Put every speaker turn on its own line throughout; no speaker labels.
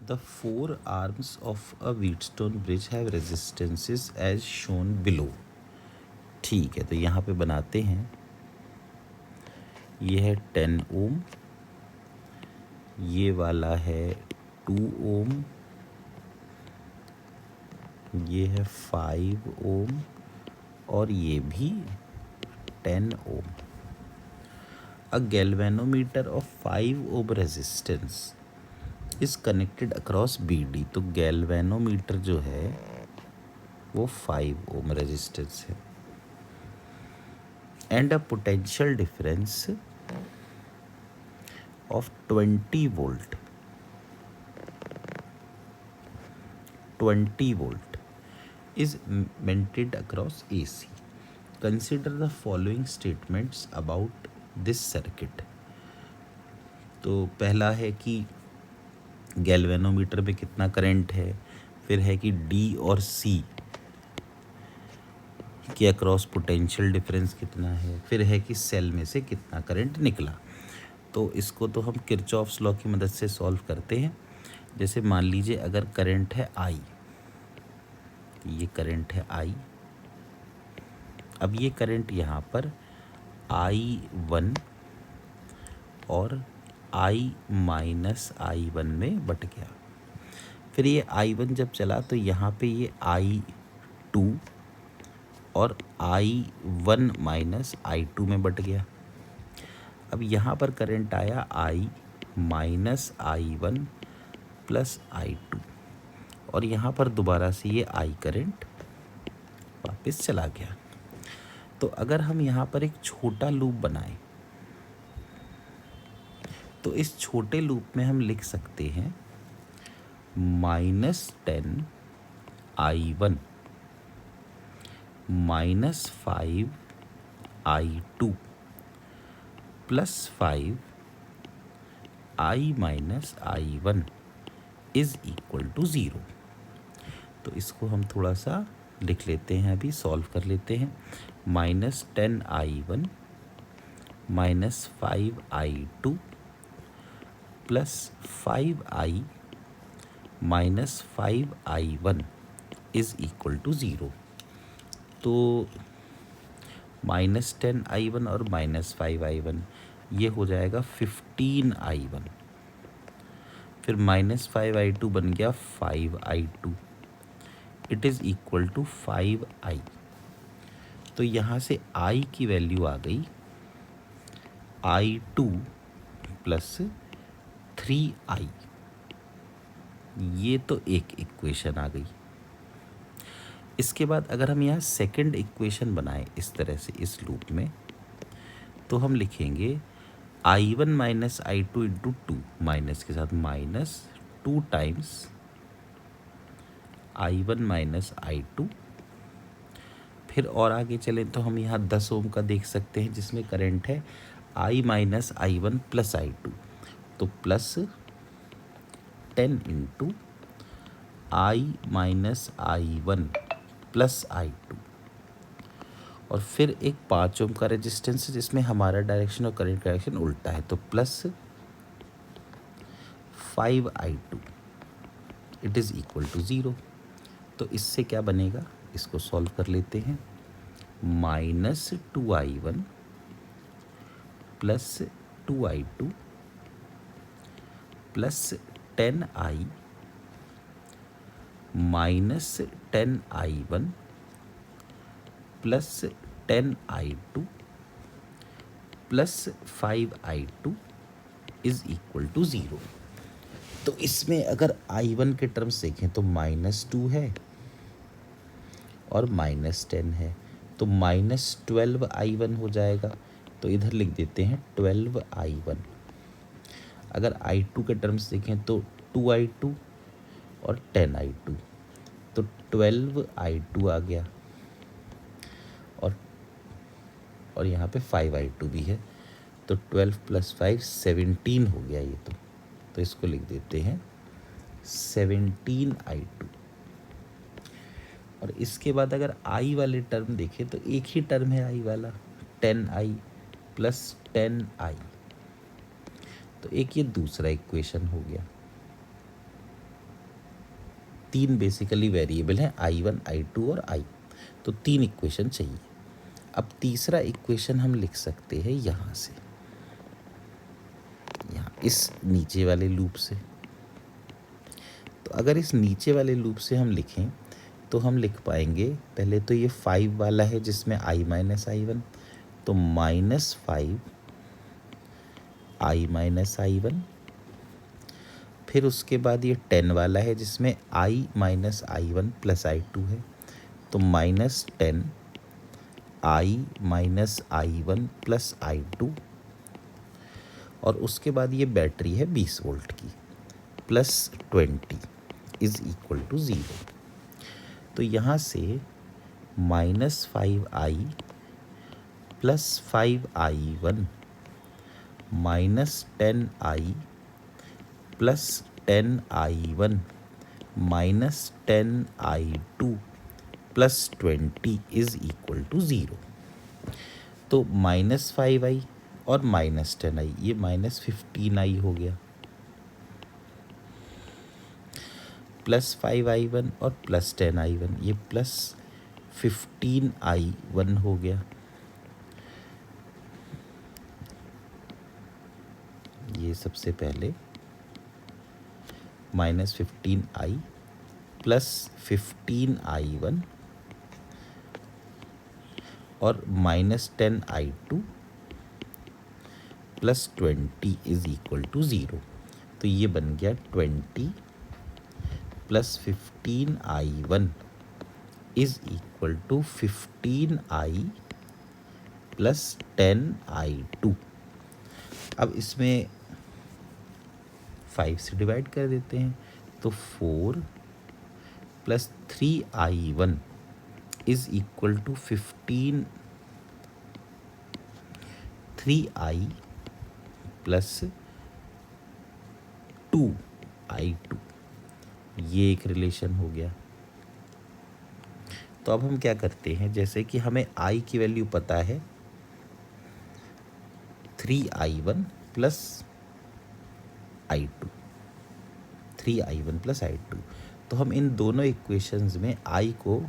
The 4 arms of a Wheatstone bridge have resistances as shown below. ठीक है, तो यहाँ पे बनाते हैं. ये है 10 ओम, ये वाला है 2 ओम, ये है 5 ओम और ये भी 10 ओम. A galvanometer of 5 ohm resistance is connected across BD. तो गैल्वेनोमीटर जो है वो 5 ओम रेजिस्टेंस है. And a potential difference of 20 volt is maintained across AC. Consider the following statements about this circuit. तो पहला है कि गैल्वेनोमीटर में कितना करंट है, फिर है कि D और C के अक्रॉस पोटेंशियल डिफरेंस कितना है, फिर है कि सेल में से कितना करंट निकला. तो इसको तो हम किरचॉफ्स लॉ की मदद से सॉल्व करते हैं. जैसे मान लीजिए अगर करंट है I, ये करंट है I. अब ये करंट यहाँ पर I1 और I माइनस I1 में बट गया. फिर ये I1 जब चला तो यहाँ पे ये I2 और I1 माइनस I2 में बट गया. अब यहाँ पर करंट आया I minus I1 plus I2 और यहाँ पर दोबारा से ये I करंट वापस चला गया. तो अगर हम यहाँ पर एक छोटा लूप बनाएं तो इस छोटे लूप में हम लिख सकते हैं -10 I1 -5 I2 plus 5 I minus I1 is equal to 0. तो इसको हम थोड़ा सा लिख लेते हैं, अभी सॉल्व कर लेते हैं. -10 I1 -5 I2 plus 5 I minus 5 I1 is equal to 0. तो -10 I1 और -5 I1 ये हो जाएगा 15 I1. फिर -5 I2 बन गया 5 I2. It is equal to 5 I. तो यहाँ से I की वैल्यू आ गई I2 प्लस 3I. ये तो एक इक्वेशन आ गई. इसके बाद अगर हम यहाँ सेकंड इक्वेशन बनाएं इस तरह से इस लूप में, तो हम लिखेंगे I1 minus I2 into 2, minus के साथ -2 टाइम्स I1 माइनस I2. फिर और आगे चलें तो हम यहाँ 10 ओम का देख सकते हैं जिसमें करंट है I minus I1 plus I2. तो plus 10 into I minus I1 plus I2. और फिर एक 5 ओम का रेजिस्टेंस है जिसमें हमारा डायरेक्शन और करंट डायरेक्शन उल्टा है. तो plus 5 I2 it is equal to 0. तो इससे क्या बनेगा, इसको सॉल्व कर लेते हैं. -2 I1 plus 2 I2 plus 10 I minus 10 I1 plus 10 I2 plus 5 I2 is equal to 0. तो इसमें अगर I1 के टर्म्स देखें तो -2 है और -10 है, तो -12 I1 हो जाएगा. तो इधर लिख देते हैं 12 I1. अगर I2 के टर्म्स देखें तो 2 I2 और 10 I2, तो 12 I2 आ गया. और यहाँ पे 5 I2 भी है, तो 12 प्लस 5 17 हो गया ये. तो इसको लिख देते हैं 17 I2. और इसके बाद अगर I वाले टर्म देखें तो एक ही टर्म है I वाला, 10I प्लस 10I. तो एक ये दूसरा इक्वेशन हो गया. तीन बेसिकली वेरिएबल हैं I1, I2 और I, तो तीन इक्वेशन चाहिए। अब तीसरा इक्वेशन हम लिख सकते हैं यहाँ से, यहाँ इस नीचे वाले लूप से। तो अगर इस नीचे वाले लूप से हम लिखें तो हम लिख पाएंगे, पहले तो ये 5 वाला है जिसमें I माइनस I1, तो -5 I माइनस I1। फिर उसके बाद ये 10 वाला है जिसमें I minus I1 plus I2 है, तो -10 I minus I1 plus I2। और उसके बाद ये बैटरी है 20 वोल्ट की, प्लस 20 इज इक्वल टू 0। तो यहाँ से -5I plus 5I1 -10I plus 10I1 -10I2 plus 20 is equal to 0। तो -5I और -10I, ये -15I हो गया, प्लस 5I1 और प्लस 10I1, ये प्लस 15I1 हो गया। ये सबसे पहले -15I प्लस 15I1 और -10I2 plus 20 is equal to 0। तो ये बन गया 20 plus 15I1 is equal to 15I plus 10I2। अब इसमें 5 से डिवाइड कर देते हैं, तो 4 plus 3I1 is equal to 15 3I plus 2I2, ये एक रिलेशन हो गया। तो अब हम क्या करते हैं, जैसे कि हमें I की वैल्यू पता है 3I1 plus I2, 3I1 plus I2, तो हम इन दोनों इक्वेशंस में I को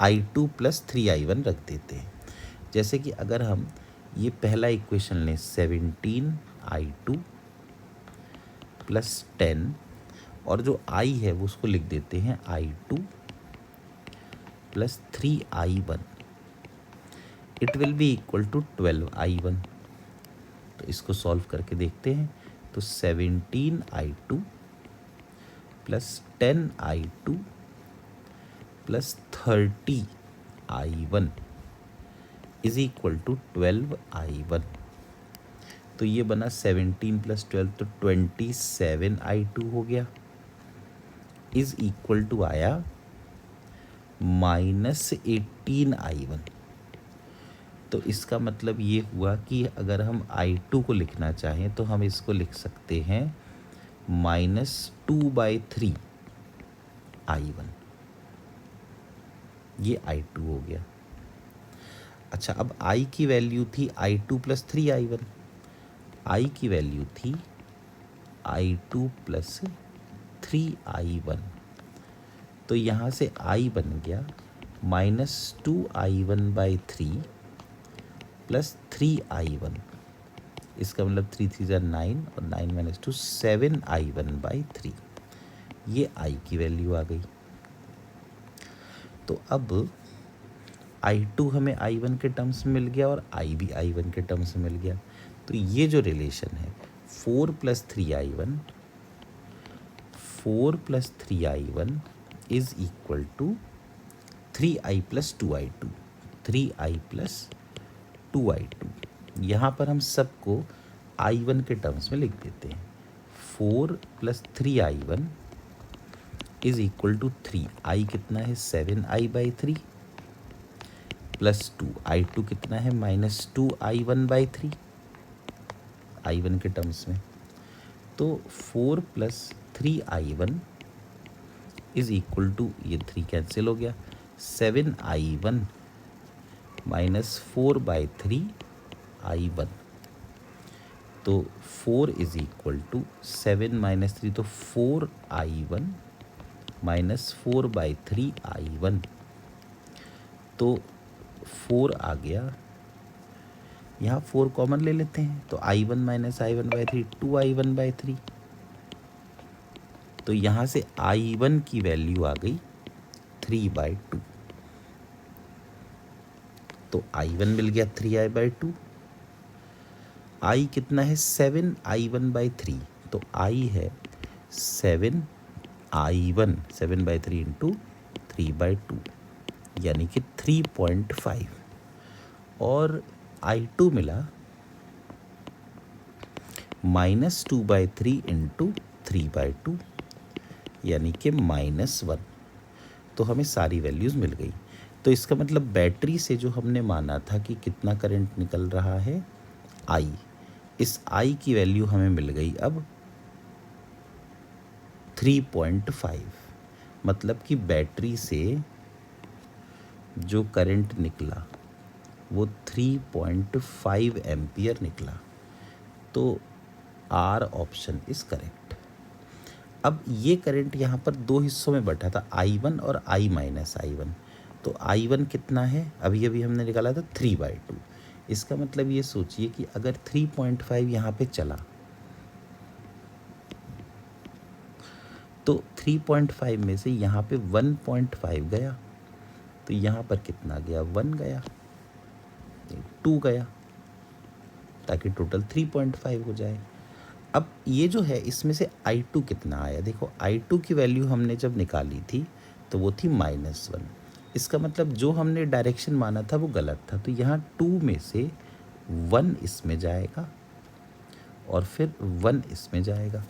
I2 प्लस 3I1 रख देते हैं। जैसे कि अगर हम ये पहला इक्वेशन लें 17I2 प्लस 10, और जो I है वो उसको लिख देते हैं I2 plus 3I1, it will be equal to 12I1। तो इसको सॉल्व करके देखते हैं, तो 17I2 plus 10I2 plus 30I1 is equal to 12I1। तो ये बना 17 प्लस 12, तो 27I2 हो गया, इज इक्वल टू आया -18I1। तो इसका मतलब ये हुआ कि अगर हम I2 को लिखना चाहें तो हम इसको लिख सकते हैं -2/3I1, ये I2 हो गया। अच्छा, अब I की वैल्यू थी I2 प्लस 3I1, I की वैल्यू थी I2 प्लस 3I1, तो यहाँ से I बन गया -2I1/3 प्लस 3I1, इसका मतलब 3 3 ज़ा 9 और 9 माइनस 2 7I1/3, ये I की वैल्यू आ गई। तो अब I2 हमें I1 के टर्म्स में मिल गया और I भी I1 के टर्म्स में मिल गया। तो ये जो रिलेशन है 4 plus 3I1 is equal to 3I plus 2I2, 3I plus 2I2। यहाँ पर हम सबको I1 के टर्म्स में लिख देते हैं। 4 plus 3I1 is equal to 3, I कितना है 7I/3 प्लस 2, I2 कितना है -2I1/3 I1 के टर्म्स में। तो 4 plus 3I1 is equal to, ये 3 कैंसिल हो गया, 7I1 माइनस 4/3I1। तो 4 इज इक्वल टू 7 माइनस 3, तो 4I1 -4/3 I1। तो 4 आ गया, यहाँ 4 कॉमन ले लेते हैं, तो I1 - I1/3 2I1/3। तो यहाँ से I1 की वैल्यू आ गई 3/2। तो I1 मिल गया 3I/2। I कितना है 7I1/3, तो I है 7I1 7/3 इंटू 3/2 यानी कि 3.5। और I2 मिला -2/3 इंटू 3/2 यानी कि -1। तो हमें सारी वैल्यूज़ मिल गई। तो इसका मतलब बैटरी से जो हमने माना था कि कितना करंट निकल रहा है I, इस I की वैल्यू हमें मिल गई अब 3.5। मतलब कि बैटरी से जो करंट निकला वो 3.5 एम्पियर निकला। तो आर ऑप्शन इज करेक्ट। अब ये करंट यहाँ पर दो हिस्सों में बटा था, I1 और I-I1। तो I1 कितना है, अभी अभी हमने निकाला था 3/2। इसका मतलब ये सोचिए कि अगर 3.5 यहाँ पे चला तो 3.5 में से यहाँ पे 1.5 गया, तो यहाँ पर कितना गया 1 गया, 2 गया, ताकि टोटल 3.5 हो जाए। अब ये जो है इसमें से I2 कितना आया, देखो I2 की वैल्यू हमने जब निकाली थी तो वो थी -1। इसका मतलब जो हमने डायरेक्शन माना था वो गलत था। तो यहाँ 2 में से 1 इसमें जाएगा और फिर 1 इसमें जाएगा।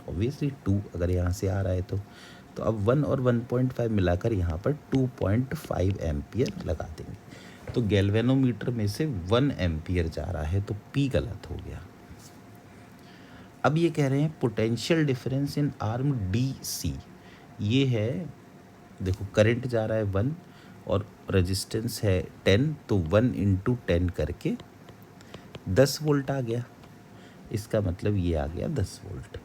ऑब्वियसली 2 अगर यहाँ से आ रहा है तो अब 1 और 1.5 मिलाकर यहाँ पर 2.5 एम्पियर लगा देंगे। तो गैल्वेनोमीटर में से 1 एम्पियर जा रहा है, तो P गलत हो गया। अब ये कह रहे हैं potential difference in arm DC। ये है, देखो करंट जा रहा है 1 और रेजिस्टेंस है 10, तो 1 × 10 करके 10 वोल्ट आ गया। इसका मतलब ये आ गया 10 वोल्ट।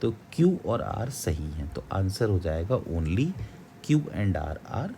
तो Q और R सही हैं, तो आंसर हो जाएगा only Q and R are